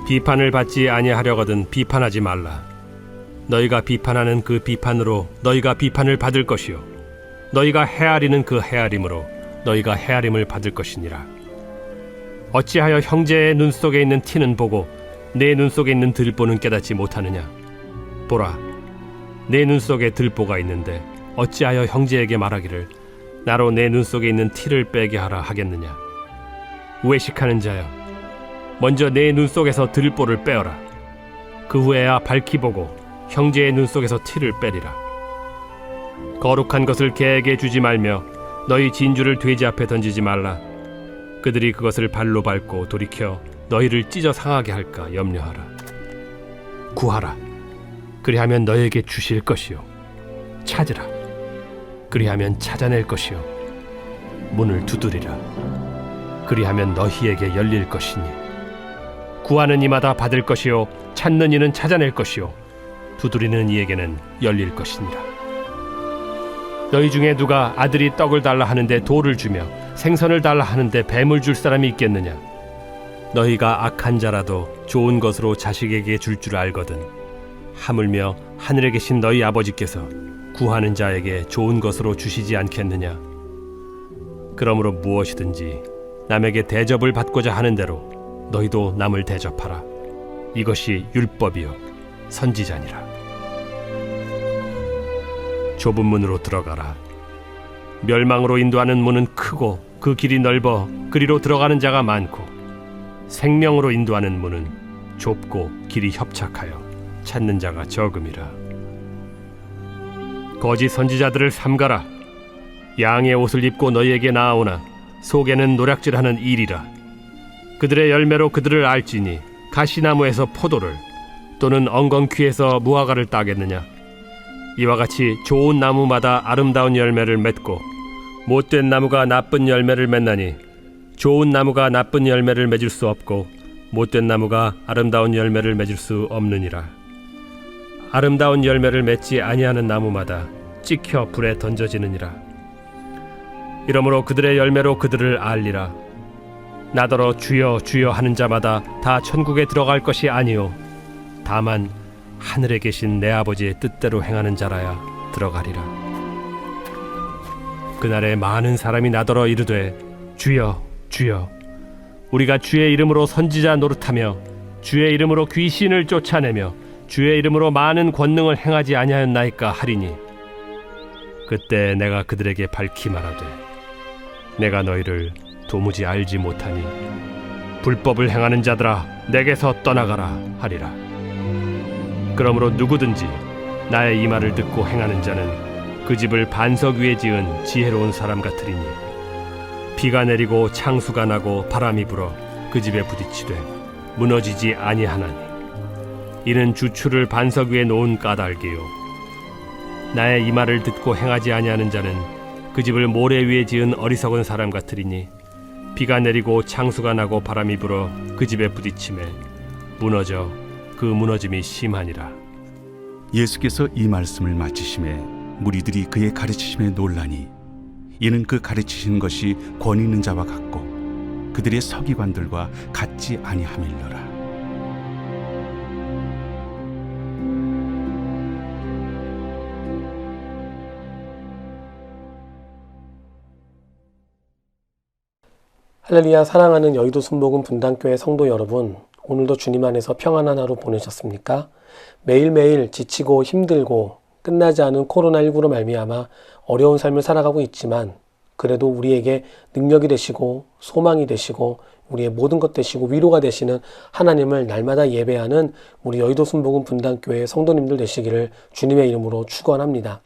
비판을 받지 아니하려거든 비판하지 말라. 너희가 비판하는 그 비판으로 너희가 비판을 받을 것이요 너희가 헤아리는 그 헤아림으로 너희가 헤아림을 받을 것이니라. 어찌하여 형제의 눈 속에 있는 티는 보고 내 눈 속에 있는 들보는 깨닫지 못하느냐? 보라, 내 눈 속에 들보가 있는데 어찌하여 형제에게 말하기를 나로 내 눈 속에 있는 티를 빼게 하라 하겠느냐? 외식하는 자여, 먼저 내 눈 속에서 들보를 빼어라. 그 후에야 밝히 보고 형제의 눈 속에서 티를 빼리라. 거룩한 것을 개에게 주지 말며 너희 진주를 돼지 앞에 던지지 말라. 그들이 그것을 발로 밟고 돌이켜 너희를 찢어 상하게 할까 염려하라. 구하라, 그리하면 너희에게 주실 것이요 찾으라, 그리하면 찾아낼 것이요 문을 두드리라, 그리하면 너희에게 열릴 것이니 구하는 이마다 받을 것이요 찾는 이는 찾아낼 것이요 두드리는 이에게는 열릴 것이니라. 너희 중에 누가 아들이 떡을 달라 하는데 돌을 주며 생선을 달라 하는데 뱀을 줄 사람이 있겠느냐? 너희가 악한 자라도 좋은 것으로 자식에게 줄 줄 알거든 하물며 하늘에 계신 너희 아버지께서 구하는 자에게 좋은 것으로 주시지 않겠느냐? 그러므로 무엇이든지 남에게 대접을 받고자 하는 대로 너희도 남을 대접하라. 이것이 율법이요 선지자니라. 좁은 문으로 들어가라. 멸망으로 인도하는 문은 크고 그 길이 넓어 그리로 들어가는 자가 많고 생명으로 인도하는 문은 좁고 길이 협착하여 찾는 자가 적음이라. 거짓 선지자들을 삼가라. 양의 옷을 입고 너희에게 나아오나 속에는 노략질하는 일이라. 그들의 열매로 그들을 알지니 가시나무에서 포도를 또는 엉겅퀴에서 무화과를 따겠느냐? 이와 같이 좋은 나무마다 아름다운 열매를 맺고 못된 나무가 나쁜 열매를 맺나니 좋은 나무가 나쁜 열매를 맺을 수 없고 못된 나무가 아름다운 열매를 맺을 수 없느니라. 아름다운 열매를 맺지 아니하는 나무마다 찍혀 불에 던져지느니라. 이러므로 그들의 열매로 그들을 알리라. 나더러 주여 주여 하는 자마다 다 천국에 들어갈 것이 아니요 다만 하늘에 계신 내 아버지의 뜻대로 행하는 자라야 들어가리라. 그날에 많은 사람이 나더러 이르되 주여 주여 우리가 주의 이름으로 선지자 노릇하며 주의 이름으로 귀신을 쫓아내며 주의 이름으로 많은 권능을 행하지 아니하였나이까 하리니 그때 내가 그들에게 밝히 말하되 내가 너희를 도무지 알지 못하니 불법을 행하는 자들아 내게서 떠나가라 하리라. 그러므로 누구든지 나의 이 말을 듣고 행하는 자는 그 집을 반석 위에 지은 지혜로운 사람 같으리니 비가 내리고 창수가 나고 바람이 불어 그 집에 부딪히되 무너지지 아니하나니 이는 주추를 반석 위에 놓은 까닭이요 나의 이 말을 듣고 행하지 아니하는 자는 그 집을 모래 위에 지은 어리석은 사람 같으리니 비가 내리고 창수가 나고 바람이 불어 그 집에 부딪히매 무너져 그 무너짐이 심하니라. 예수께서 이 말씀을 마치심에 무리들이 그의 가르치심에 놀라니 이는 그 가르치시는 것이 권위 있는 자와 같고 그들의 서기관들과 같지 아니함일러라. 할렐루야. 사랑하는 여의도 순복음 분당교회 성도 여러분, 오늘도 주님 안에서 평안한 하루 보내셨습니까? 매일매일 지치고 힘들고 끝나지 않은 코로나19로 말미암아 어려운 삶을 살아가고 있지만 그래도 우리에게 능력이 되시고 소망이 되시고 우리의 모든 것 되시고 위로가 되시는 하나님을 날마다 예배하는 우리 여의도 순복음 분당교회 성도님들 되시기를 주님의 이름으로 축원합니다.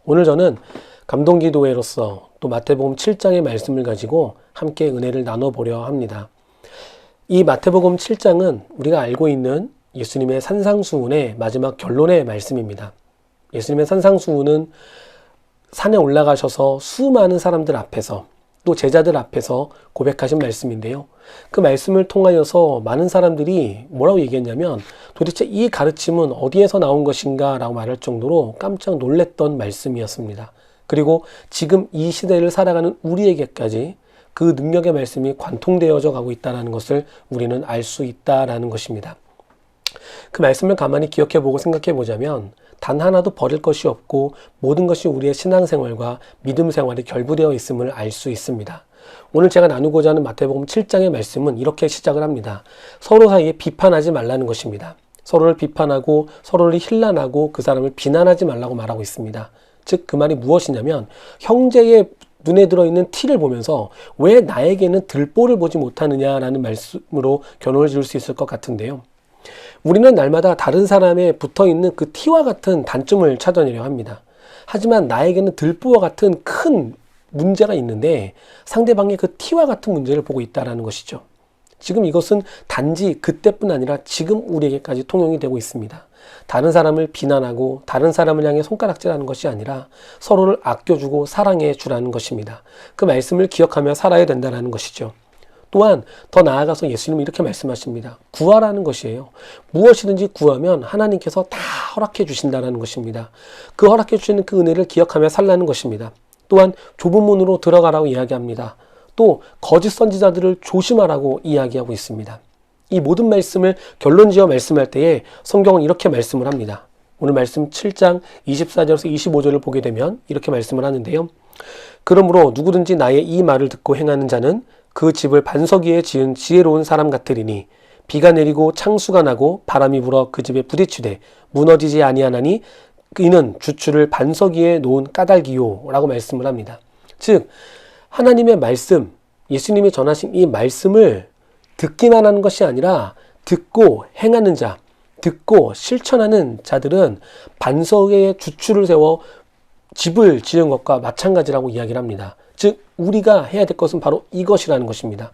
오늘 저는 감동기도회로서 또 마태복음 7장의 말씀을 가지고 함께 은혜를 나눠보려 합니다. 이 마태복음 7장은 우리가 알고 있는 예수님의 산상수훈의 마지막 결론의 말씀입니다. 예수님의 산상수훈은 산에 올라가셔서 수많은 사람들 앞에서 또 제자들 앞에서 고백하신 말씀인데요. 그 말씀을 통하여서 많은 사람들이 뭐라고 얘기했냐면 도대체 이 가르침은 어디에서 나온 것인가 라고 말할 정도로 깜짝 놀랐던 말씀이었습니다. 그리고 지금 이 시대를 살아가는 우리에게까지 그 능력의 말씀이 관통되어져 가고 있다는 것을 우리는 알 수 있다라는 것입니다. 그 말씀을 가만히 기억해보고 생각해보자면 단 하나도 버릴 것이 없고 모든 것이 우리의 신앙생활과 믿음 생활에 결부되어 있음을 알 수 있습니다. 오늘 제가 나누고자 하는 마태복음 7장의 말씀은 이렇게 시작을 합니다. 서로 사이에 비판하지 말라는 것입니다. 서로를 비판하고 서로를 힐난하고 그 사람을 비난하지 말라고 말하고 있습니다. 즉 그 말이 무엇이냐면 형제의 눈에 들어있는 티를 보면서 왜 나에게는 들보를 보지 못하느냐라는 말씀으로 결론을 지을 수 있을 것 같은데요. 우리는 날마다 다른 사람에 붙어있는 그 티와 같은 단점을 찾아내려 합니다. 하지만 나에게는 들보와 같은 큰 문제가 있는데 상대방의 그 티와 같은 문제를 보고 있다는 것이죠. 지금 이것은 단지 그때뿐 아니라 지금 우리에게까지 통용이 되고 있습니다. 다른 사람을 비난하고 다른 사람을 향해 손가락질하는 것이 아니라 서로를 아껴주고 사랑해 주라는 것입니다. 그 말씀을 기억하며 살아야 된다는 것이죠. 또한 더 나아가서 예수님은 이렇게 말씀하십니다. 구하라는 것이에요. 무엇이든지 구하면 하나님께서 다 허락해 주신다는 것입니다. 그 허락해 주시는 그 은혜를 기억하며 살라는 것입니다. 또한 좁은 문으로 들어가라고 이야기합니다. 또 거짓 선지자들을 조심하라고 이야기하고 있습니다. 이 모든 말씀을 결론지어 말씀할 때에 성경은 이렇게 말씀을 합니다. 오늘 말씀 7장 24절에서 25절을 보게 되면 이렇게 말씀을 하는데요. 그러므로 누구든지 나의 이 말을 듣고 행하는 자는 그 집을 반석 위에 지은 지혜로운 사람 같으리니 비가 내리고 창수가 나고 바람이 불어 그 집에 부딪히되 무너지지 아니하나니 이는 주추를 반석 위에 놓은 까닭이요 라고 말씀을 합니다. 즉 하나님의 말씀, 예수님이 전하신 이 말씀을 듣기만 하는 것이 아니라 듣고 행하는 자, 듣고 실천하는 자들은 반석에 주추를 세워 집을 지은 것과 마찬가지라고 이야기를 합니다. 즉 우리가 해야 될 것은 바로 이것이라는 것입니다.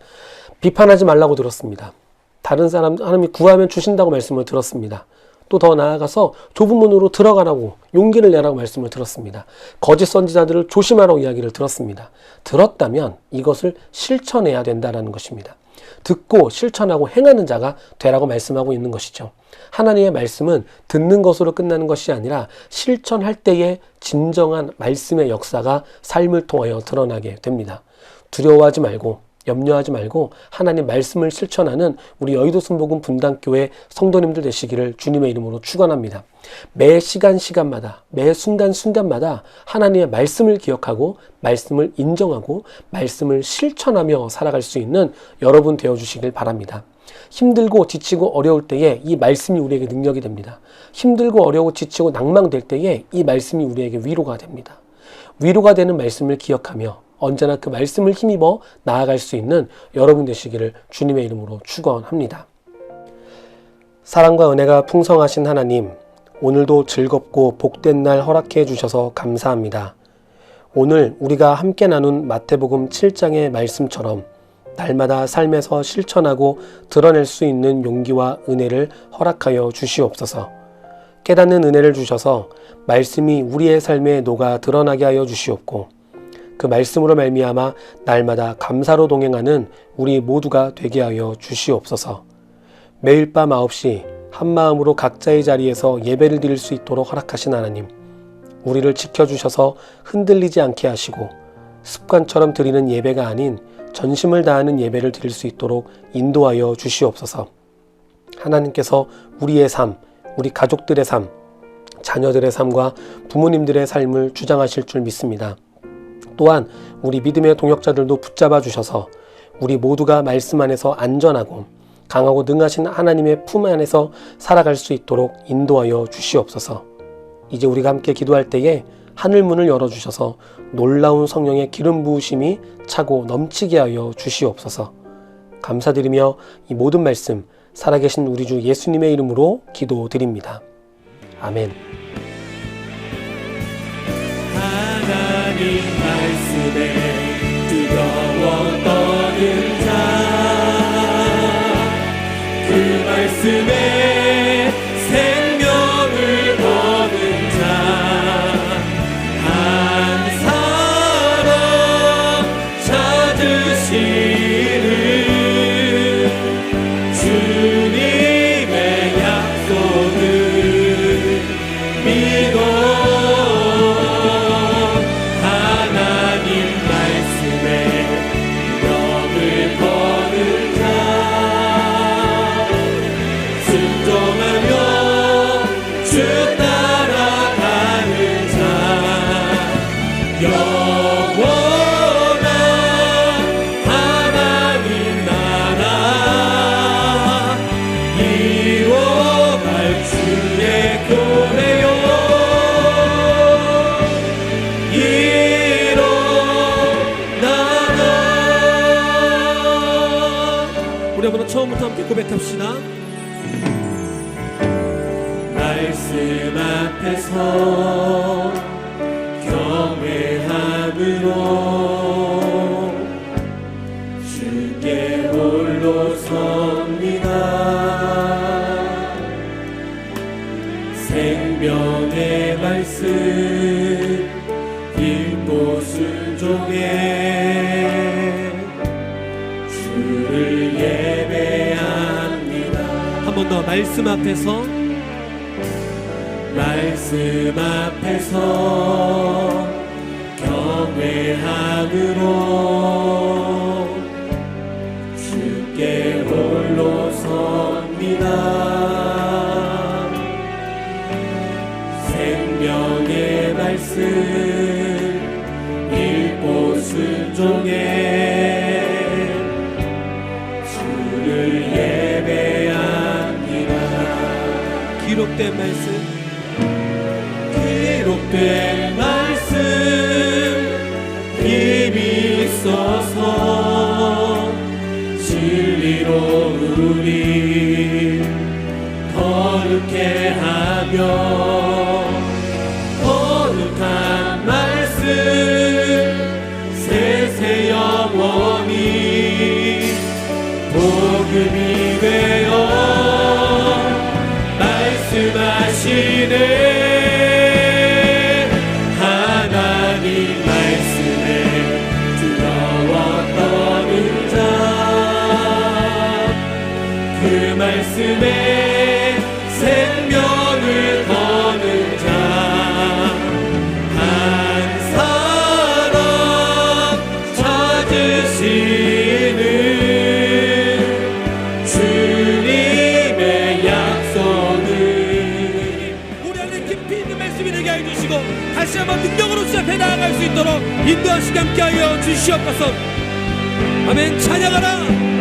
비판하지 말라고 들었습니다. 다른 사람 하나님이 구하면 주신다고 말씀을 들었습니다. 또 더 나아가서 좁은 문으로 들어가라고 용기를 내라고 말씀을 들었습니다. 거짓 선지자들을 조심하라고 이야기를 들었습니다. 들었다면 이것을 실천해야 된다는 것입니다. 듣고 실천하고 행하는 자가 되라고 말씀하고 있는 것이죠. 하나님의 말씀은 듣는 것으로 끝나는 것이 아니라 실천할 때에 진정한 말씀의 역사가 삶을 통하여 드러나게 됩니다. 두려워하지 말고 염려하지 말고 하나님 말씀을 실천하는 우리 여의도 순복음 분당교회 성도님들 되시기를 주님의 이름으로 축원합니다. 매 시간마다 매 순간마다 하나님의 말씀을 기억하고 말씀을 인정하고 말씀을 실천하며 살아갈 수 있는 여러분 되어주시길 바랍니다. 힘들고 지치고 어려울 때에 이 말씀이 우리에게 능력이 됩니다. 힘들고 어려우고 지치고 낭망될 때에 이 말씀이 우리에게 위로가 됩니다. 위로가 되는 말씀을 기억하며 언제나 그 말씀을 힘입어 나아갈 수 있는 여러분 되시기를 주님의 이름으로 축원합니다. 사랑과 은혜가 풍성하신 하나님, 오늘도 즐겁고 복된 날 허락해 주셔서 감사합니다. 오늘 우리가 함께 나눈 마태복음 7장의 말씀처럼 날마다 삶에서 실천하고 드러낼 수 있는 용기와 은혜를 허락하여 주시옵소서. 깨닫는 은혜를 주셔서 말씀이 우리의 삶에 녹아 드러나게 하여 주시옵고 그 말씀으로 말미암아 날마다 감사로 동행하는 우리 모두가 되게 하여 주시옵소서. 매일 밤 9시 한마음으로 각자의 자리에서 예배를 드릴 수 있도록 허락하신 하나님, 우리를 지켜주셔서 흔들리지 않게 하시고 습관처럼 드리는 예배가 아닌 전심을 다하는 예배를 드릴 수 있도록 인도하여 주시옵소서. 하나님께서 우리의 삶, 우리 가족들의 삶, 자녀들의 삶과 부모님들의 삶을 주장하실 줄 믿습니다. 또한 우리 믿음의 동역자들도 붙잡아 주셔서 우리 모두가 말씀 안에서 안전하고 강하고 능하신 하나님의 품 안에서 살아갈 수 있도록 인도하여 주시옵소서. 이제 우리가 함께 기도할 때에 하늘문을 열어주셔서 놀라운 성령의 기름 부으심이 차고 넘치게 하여 주시옵소서. 감사드리며 이 모든 말씀 살아계신 우리 주 예수님의 이름으로 기도드립니다. 아멘. 하나님 말씀에 뜨거워 떠는 자, 그 말씀에 생명을 거는 자, 한 사람 찾으시는 주님의 약속을 믿어 우리 한번 처음부터 함께 고백합시다. 말씀 앞에서 경외함으로 주께 홀로 섭니다. 생명의 말씀 읽고 순종해 주를 예배합니다. 한 번 더 말씀 앞에서 경외함으로 주께 홀로 섭니다. 생명의 말씀 읽고 순종해 주를 예배합니다. 기록된 말씀 기록된 말씀 힘이 있어서 진리로 우리 거룩해 하며 거룩한 말씀 세세 영원히 복음이 되어 말씀하시네. 말씀에 생명을 거는 자 한 사람 찾으시는 주님의 약속을 우리 안에 깊이 있는 말씀이 되게 해주시고 다시 한번 능력으로 주 앞에 나아갈 수 있도록 인도하시게 함께하여 주시옵소서. 아멘. 찬양하라.